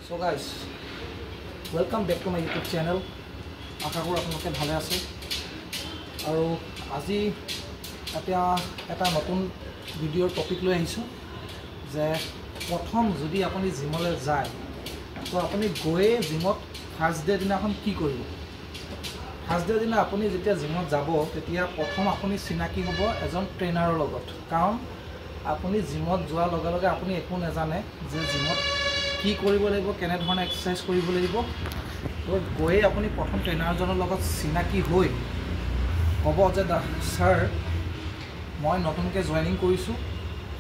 So guys, welcome back to my YouTube channel. আশা কৰো আপোনালোকে ভালে আছে আৰু আজি এটা নতুন ভিডিঅ'ৰ টপিক লৈ আহিছো যে প্ৰথম যদি আপুনি জিমলৈ যায় তো আপুনি গয়ে জিমত ফাৰ্স্ট ডে দিনাখন কি কৰিব ফাৰ্স্ট ডে দিনা আপুনি যেতিয়া জিমত যাব তেতিয়া প্ৰথম আপুনি চিনাকি হ'ব এজন ট্ৰেইনাৰৰ লগত কাৰণ আপুনি জিমত যোৱাৰ লগে লগে আপুনি একো নাজানে যে জিমত কি কৰিব লাগিব কেনে ধৰণৰ এক্সাৰসাইজ কৰিব লাগিব তো গয়ে আপুনি প্ৰথম ট্ৰেইনাৰজনৰ লগত চিনাকি হৈ ক'ব যে স্যাৰ মই নতুনকৈ জয়েনিং কৰিছোঁ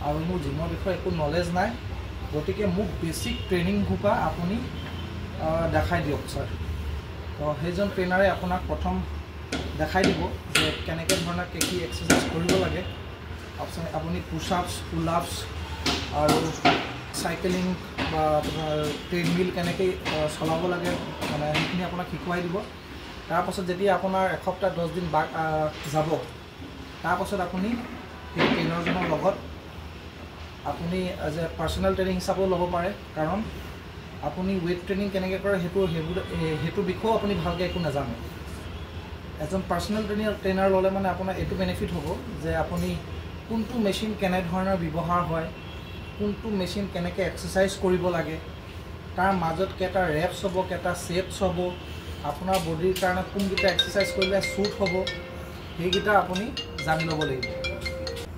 আৰু মোৰ জিমৰ বিষয়ে একো নলেজ নাই গতিকে মোক বেসিক ট্ৰেইনিং হোপা আপুনি দেখাই দিয়ক স্যাৰ তো সেইজন ট্ৰেইনাৰে আপোনাক প্ৰথম দেখাই দিব যে কেনেকৈ ধৰণৰ কি এক্সাৰসাইজ কৰিব লাগে আপুনি পুশ আপছ পুল আপছ আৰু সাইকেলিং বা ট্ৰেডমিল কেনেকৈ চলাব লাগে মানে সেইখিনি আপোনাক শিকাই দিব তাৰপাছত যেতিয়া আপোনাৰ এসপ্তাহ 10 দিন যাব তাৰপাছত আপুনি সেই ট্ৰেইনাৰজনৰ লগত আপুনি এজ এ পাৰ্সোনেল ট্ৰেইনিং হিচাপেও ল'ব পাৰে কাৰণ আপুনি ৱেইট ট্ৰেইনিং কেনেকৈ কৰে সেইটো বিষয়েও আপুনি ভালকৈ একো নাজানে এজন পাৰ্সোনেল ট্ৰেইনাৰ ল'লে মানে আপোনাৰ এইটো বেনিফিট হ'ব যে আপুনি কোনটো মেচিন কেনে ধৰণৰ ব্যৱহাৰ হয় কোনটো মেচিন কেনেকৈ এক্সাৰসাইজ কৰিব লাগে তাৰ মাজত কেটা ৰেপছ হ'ব কেটা সেটছ হ'ব আপোনাৰ বডিৰ কাৰণে কোনকেইটা এক্সাৰসাইজ কৰিলে সুট হ'ব সেইকেইটা আপুনি জানি ল'ব লাগিব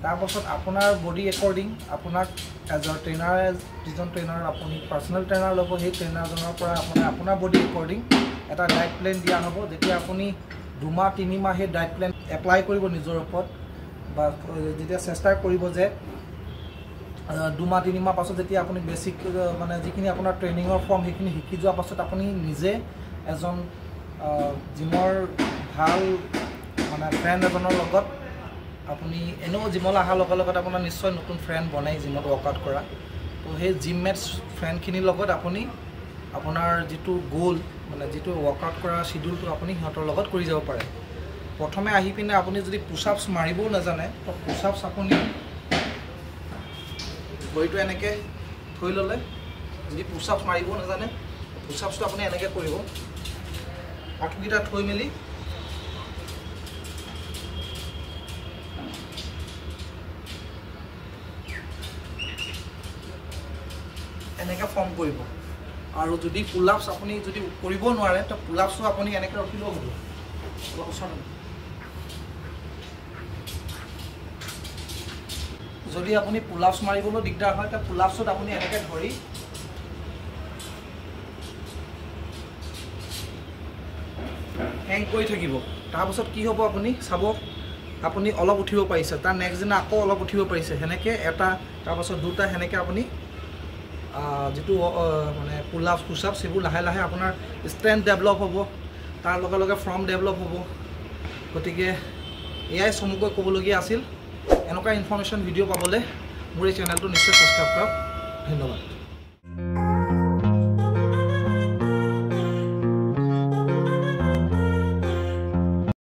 তাৰপাছত আপোনাৰ বডি একৰ্ডিং আপোনাক এজ এ ট্ৰেইনাৰ যিজন ট্ৰেইনাৰ আপুনি পাৰ্সোনেল ট্ৰেইনাৰ ল'ব সেই ট্ৰেইনাৰজনৰ পৰা আপোনাৰ বডি একৰ্ডিং এটা ডায়েট প্লেন দিয়া হ'ব যেতিয়া আপুনি 2 মাহ 3 মাহ সেই ডায়েট প্লেন এপ্লাই কৰিব নিজৰ ওপৰত বা যেতিয়া চেষ্টা কৰিব যে 2 মাহ 3 মাহ পাছত যেতিয়া আপুনি বেসিক মানে যিখিনি আপোনাৰ ট্ৰেইনিঙৰ ফৰ্ম সেইখিনি শিকি যোৱাৰ পাছত আপুনি নিজে এজন জিমৰ ভাল মানে ফ্ৰেণ্ড এজনৰ লগত আপুনি এনেও জিমলৈ অহাৰ লগে লগে আপোনাৰ নিশ্চয় নতুন ফ্ৰেণ্ড বনাই জিমত ৱৰ্কআউট কৰা তো সেই জিমমেটছ ফ্ৰেণ্ডখিনিৰ লগত আপুনি আপোনাৰ যিটো গোল মানে যিটো ৱৰ্কআউট কৰা শিডিউলটো আপুনি সিহঁতৰ লগত কৰি যাব পাৰে প্ৰথমে আহি পিনে আপুনি যদি পুশ আপছ মাৰিবও নাজানে তো পুশ আপছ আপুনি ভৰিটো এনেকৈ থৈ ল'লে যদি পুশ আপছ মাৰিবও নাজানে পুশ আপছটো আপুনি এনেকৈ কৰিব আঁঠুকেইটা থৈ মেলি এনেকৈ ফৰ্ম কৰিব আৰু যদি পুল আপছ আপুনি যদি কৰিব নোৱাৰে তো পুল আপছটো আপুনি এনেকৈ ৰখিলেও হ'ব যদি আপুনি পুল আপছ মাৰিবলৈ দিগদাৰ হয় তো পুল আপছত আপুনি এনেকৈ ধৰি হেং কৰি থাকিব তাৰপাছত কি হ'ব আপুনি চাব আপুনি অলপ উঠিব পাৰিছে তাৰ নেক্সট দিনা আকৌ অলপ উঠিব পাৰিছে সেনেকৈ এটা তাৰপাছত দুটা সেনেকৈ আপুনি যেটো মানে পুল আপছ পুশ আপছ সেইবোৰ লাহে লাহে আপোনাৰ ষ্ট্ৰেংথ ডেভেলপ হ'ব তাৰ লগে লগে ফৰ্ম ডেভেলপ হ'ব গতিকে এয়াই চমুকৈ ক'বলগীয়া আছিল এনেকুৱা ইনফৰমেশ্যন ভিডিঅ' পাবলৈ মোৰ এই চেনেলটো নিশ্চয় সাবস্ক্ৰাইব কৰক ধন্যবাদ